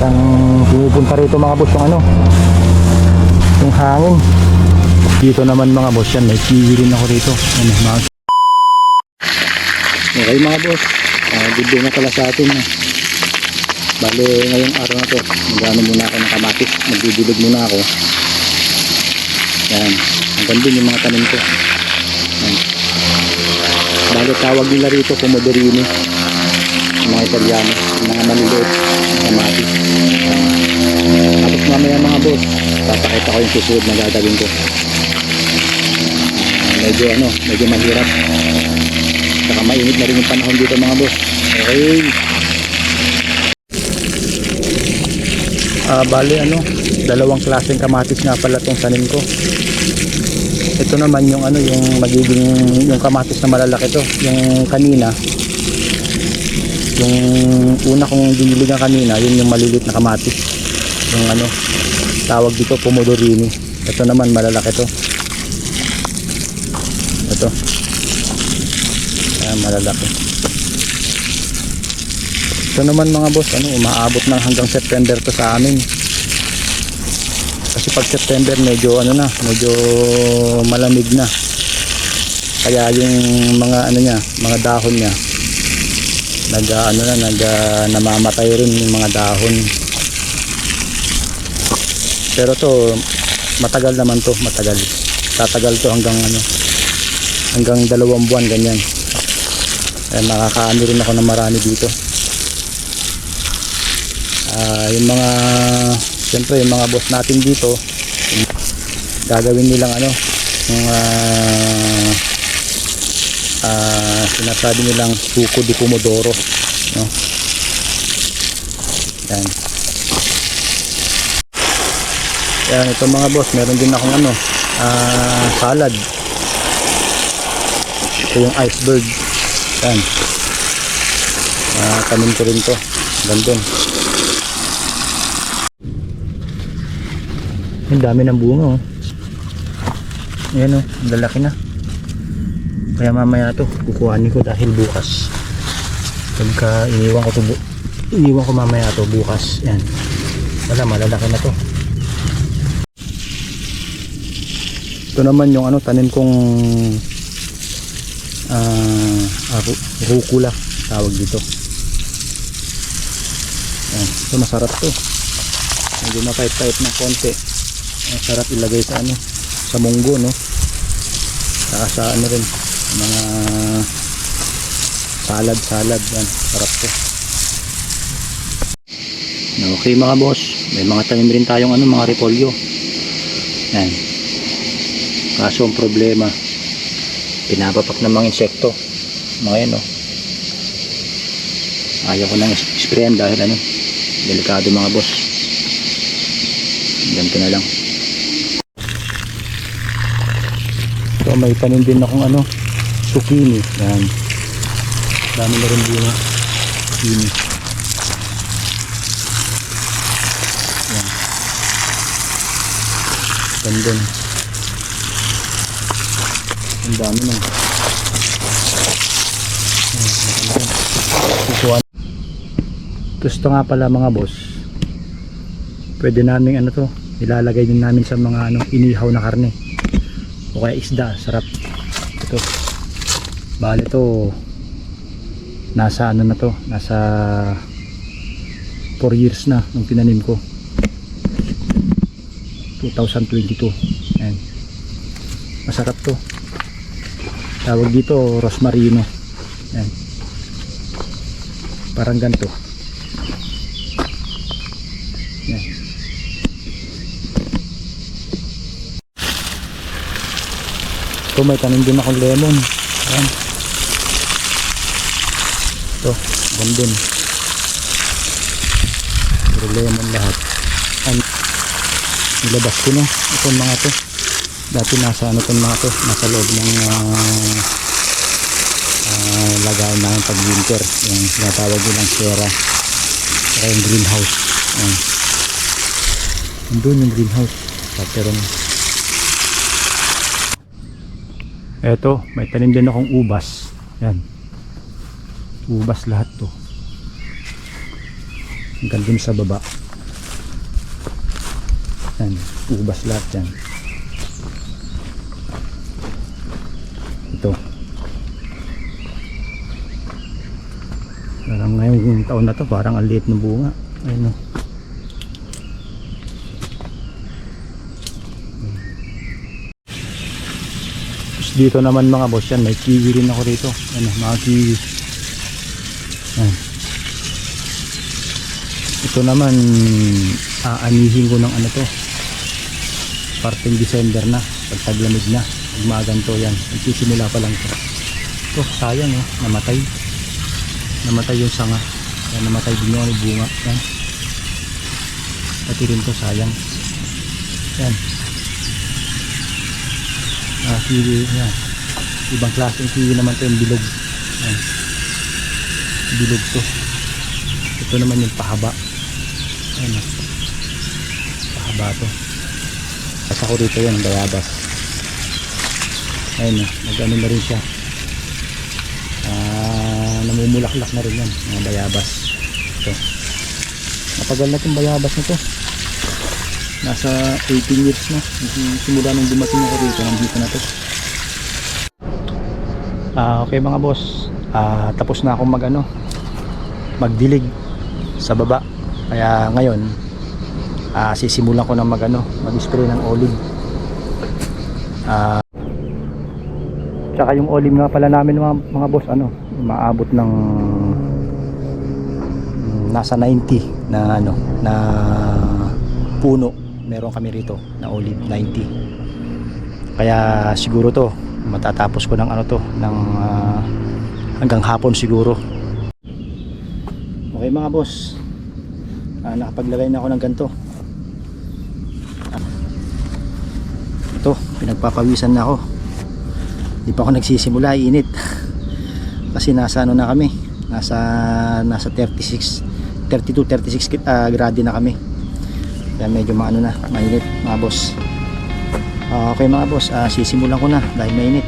Parang pumupunta rito mga boss yung ano, yung hangin. Dito naman mga boss yan, may kiwi rin ako rito. Ano, mga... Okay mga boss, good day na pala sa atin. Bale ngayong araw na to, mag-ano muna ako ng kamatis, magbibilog muna ako. Yan, hanggang din yung mga tanim ko. Yan. Bale tawag nila rito Pomodorini, mga Italiano, mga maliliit kamatis. Tapos mamaya mga boss, papakita ko yung susunod na gagawin ko. Medyo mahirap. Saka mainit na rin yung panahon dito mga boss. Okay. Bali dalawang klaseng kamatis nga pala tong tanim ko. Ito naman yung yung magiging yung kamatis na malalaki to. Yung kanina, yung una kong diniligan kanina, yun yung maliliit na kamatis. Yung tawag dito Pomodorini. Ito naman malalaki to. Ito. Ayan, malalaki. Ito naman mga boss, umaabot na hanggang September to sa amin. Kasi pag September medyo medyo malamig na. Kaya yung mga mga dahon niya namamatay rin yung mga dahon. Pero to matagal naman to, matagal. Tatagal to hanggang hanggang 2 buwan ganyan. Kaya makakaano rin ako ng marami dito. Yung mga siyempre yung mga boss natin dito gagawin nilang yung sinasabi nilang suko di pomodoro, no? Yan. Yan, ito mga boss, meron din akong salad. Ito yung iceberg. Yan. Tanim ko rin to. Gandun. Ang dami ng bunga, oh. Ayan, oh, lalaki na. Kaya mamaya to kukuhanin ko dahil bukas pagka iniwan ko mamaya to bukas. Yan, malalaki na to. Ito naman yung tanim kong rukula tawag dito. Yan, ito masarap to. Medyo mapait-pait ng konti. Masarap ilagay sa sa munggo, no? Saka sa rin mga salad yan, sarap to. Okay mga boss, may mga tanim rin tayong mga repolyo. Yan, kaso ang problema pinapapak ng mga insekto mga yan, oh. Ayaw ko nang sprayan dahil delikado mga boss. Ganito na lang. So may tanim din akong zucchini. Yan, dami na rin bunga zucchini. Yan, gandun. Ang dami na. Gusto nga pala mga boss, pwede namin ilalagay din namin sa mga inihaw na karne o kaya isda. Sarap ito. Bale to nasa na to, nasa 4 years na nung tinanim ko, 2022. Ayan, masarap to. Tawag dito rosmarino. Ayan, parang ganito. Ayan. Ito may tanim din akong lemon. Ayan. Ito, gandun. Pero lemon lahat. Nilabas ko na itong mga to. Dati nasa itong mga to, nasa loob ng lagayan namin pag winter, yung tinatawag nilang sera, saka yung greenhouse. Andun yung greenhouse, pero eto, may tanim din akong ubas. Yan, ubas lahat to hanggang dun sa baba. Yan, ubas lahat yan. Ito. Parang ngayong taon na to, parang ang liit ng bunga. Ayun o. Dito naman mga boss yan, may kiwi rin ako rito. Ano, mga kiwi. Yan. Ito naman aanihin ko ng ano to, parteng December na, pag taglamig na, magmaganto yan. Nagsisimula pa lang to. Ito sayang oh, namatay yung sanga. Yan, namatay din yung bunga. Yan, pati rin to sayang. Yan, kiwi yan. Ibang klaseng kiwi naman to, yung bilog. Yan, bilog to. Ito naman yung pahaba. Ayan, pahaba to. At ako rito yan, bayabas. Ayun, nag-ano na rin siya. Namumulaklak na rin yan, mga bayabas. Ito, matagal na itong bayabas na to. Nasa 18 years na. Simula nung dumating ako rito, nandito na to. Okay mga boss, tapos na akong magdilig sa baba. Kaya ngayon sisimulan ko na mag-spray ng olive. Tsaka yung olive nga pala namin mga boss, maabot ng nasa 90 na puno. Meron kami rito na olive, 90. Kaya siguro to matatapos ko ng ng hanggang hapon siguro. Okay mga boss, nakapaglagay na ako ng ganito. Ito, pinagpapawisan na ako. Di pa ako nagsisimula, init. Kasi nasa na kami, nasa 32, 36 grado na kami. Kaya medyo mainit mga boss. Okay mga boss, sisimulan ko na dahil mainit.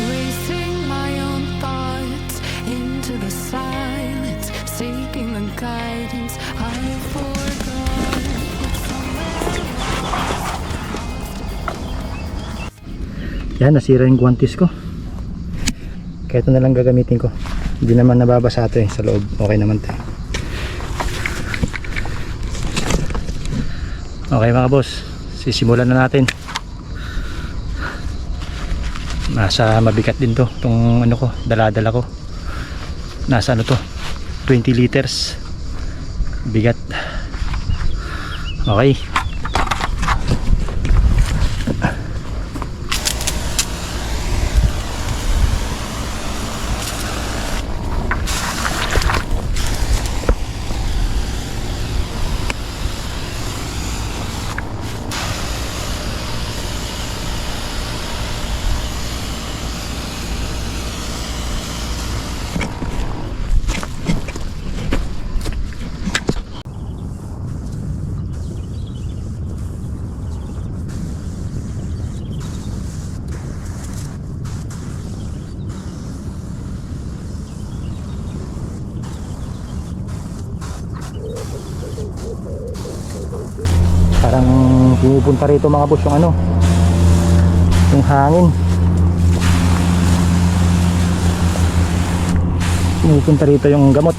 Racing my own thoughts into the silence, seeking the guidance I forgot. Yan, nasira yung guantes ko. Kaya ito na lang gagamitin ko. Hindi naman nababasa ito sa loob. Okay naman ito. Okay mga boss, sisimulan na natin. Nasa mabigat din to, itong dala-dala ko. Nasa 20 liters bigat. Okay, parang pumupunta rito mga boss yung hangin. Pumupunta rito yung gamot.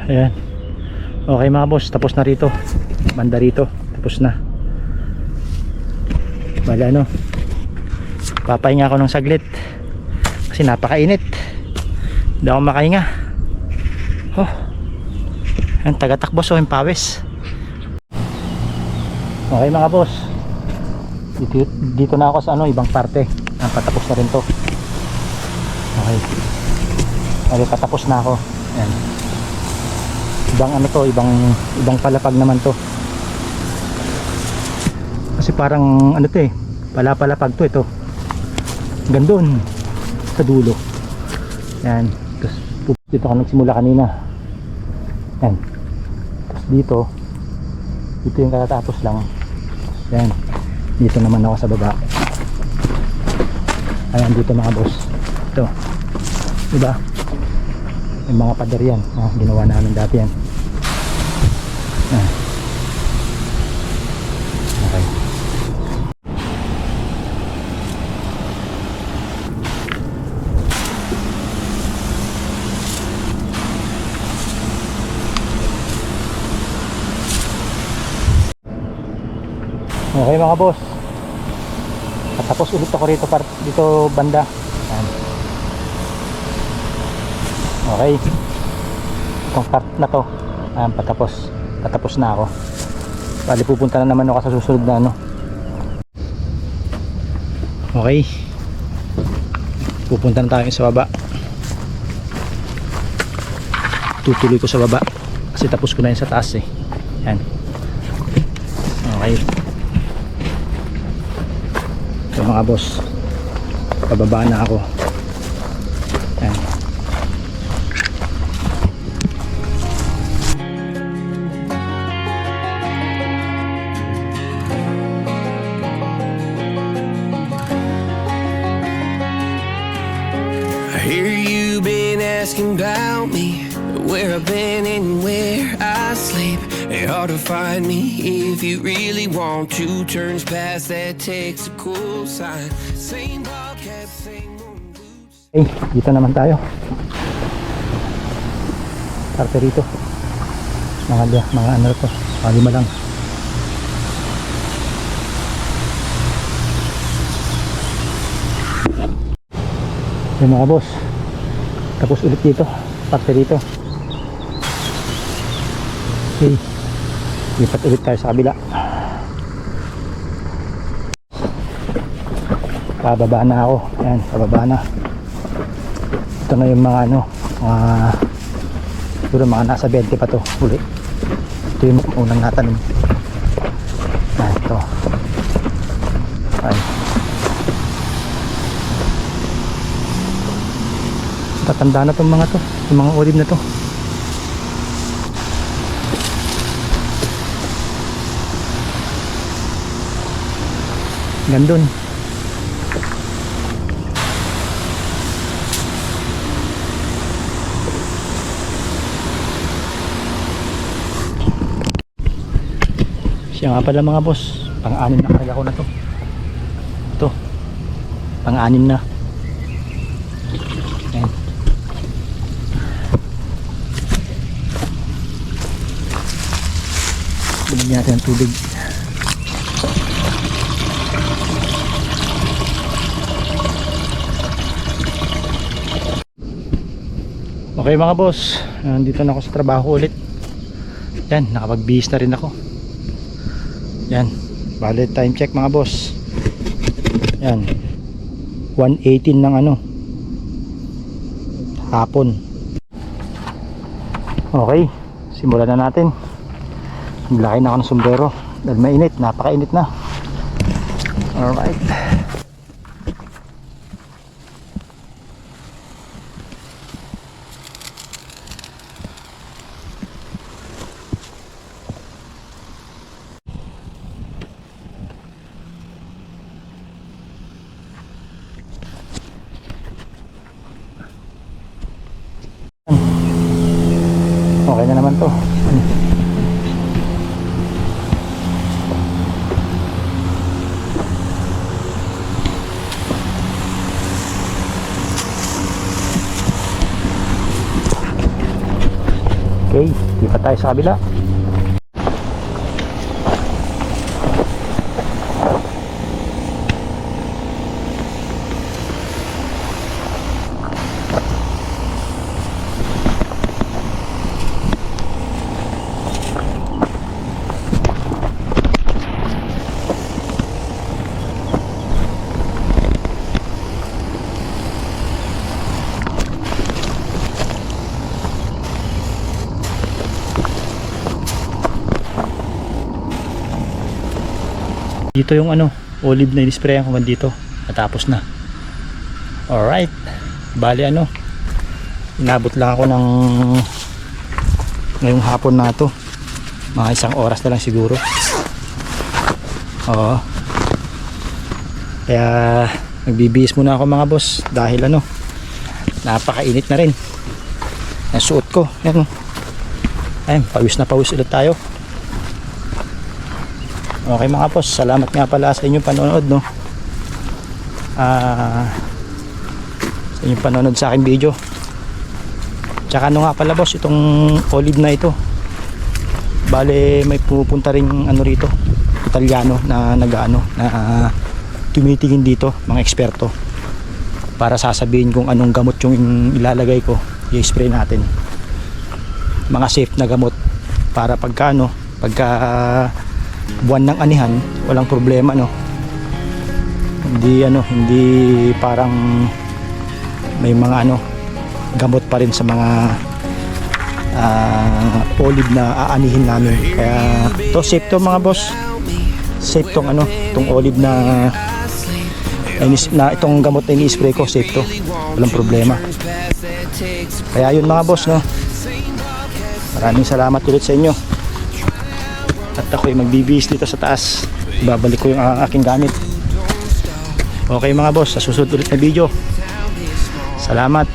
Ayan. Okay mga boss, tapos na rito. Banda rito, tapos na. Bala papahinga ako ng saglit kasi napakainit. Hindi ako makahinga. Oh. Ang tagatakbo so yung pawis. Okay mga boss. Dito na ako sa ibang parte. Patapos na rin to. Okay. Okay, patapos na ako. Ayan. Ibang ibang palapag naman to. Kasi parang to palapag to ito. Gandun sa dulo. Yan. Tapos dito ako nagsimula kanina. Yan. Tapos dito yung katatapos lang. Yan. Dito naman ako sa baba. Ayan dito mga boss. Ito. Diba? Yung mga pader yan. Ginawa namin dati yan. Okay. Okay mga boss. Tapos ulit ako dito banda. Ayan. Okay. Itong part na to. Ayan, patapos na ako. Bali pupunta na naman ako sa susunod na Okay. Pupunta na tayo sa baba. Tutuloy ko sa baba kasi tapos ko na yun sa taas Ayan. Okay. So mga boss, pababa na ako. Ayan. I hear you been asking about me, where I've been and where I sleep. It's hard to find me if you really want to. Turns past that takes a cool sign. Same bobcat, same moon boots. Okay, dito naman tayo. Parte rito. Mga ano to, mga 5 lang. Yung mga boss, tapos ulit dito, parte dito. Okay, lipat ulit tayo sa kabila. Pababa na ako. Ayan, pababa na. Ito na yung mga siguro mga nasa 20 pa to uli. Ito yung unang natanim. Ito. Ayan. Tatanda na itong mga to, yung mga olive na to. Gandun. Siya nga pala mga boss, pang-anim na kaya ko na to. Ito, pang-anim na. Ayan. Binigyan natin ng tubig. Okay mga boss, nandito na ako sa trabaho ulit. Yan, nakapag-bihis na rin ako. Yan, bali time check mga boss. Yan, 1:18 ng hapon. Okay, simulan na natin. Naglaki na ako ng sombrero dahil mainit, napakainit na. Alright. Okay na naman to. Okay, lipat tayo sa kabila. Dito yung ano, olive na in-sprayan ko man dito. Natapos na. Alright. Bali ano, inabot lang ako ng ngayong hapon na to. Mga 1 oras na lang siguro. Oo. Kaya nagbibihis muna ako mga boss dahil ano, napakainit na rin ang suot ko. Yan o. Ayun, pawis na pawis ulit tayo. Okay mga boss, salamat nga pala sa inyong panonood, no. Sa inyong panonood sa aking video. Tsaka ano nga pala boss, itong olive na ito, bale may pupunta rin ano rito, Italiano na nag-ano na tumitingin dito, mga eksperto, para sasabihin kung anong gamot yung ilalagay ko, i-spray natin, mga safe na gamot, para pagka ano, pagka buwan ng anihan, walang problema, no. Hindi ano, hindi parang may mga ano, gamot pa rin sa mga olive na aanihin namin. Kaya to safe to mga boss, safe tong ano, tong olive na itong gamot na ini-spray ko, safe to, walang problema. Kaya yun mga boss, no, maraming salamat ulit sa inyo. At ako'y magbibihis dito sa taas, babalik ko yung aking gamit. Okay mga boss, sa susunod ulit na video. Salamat.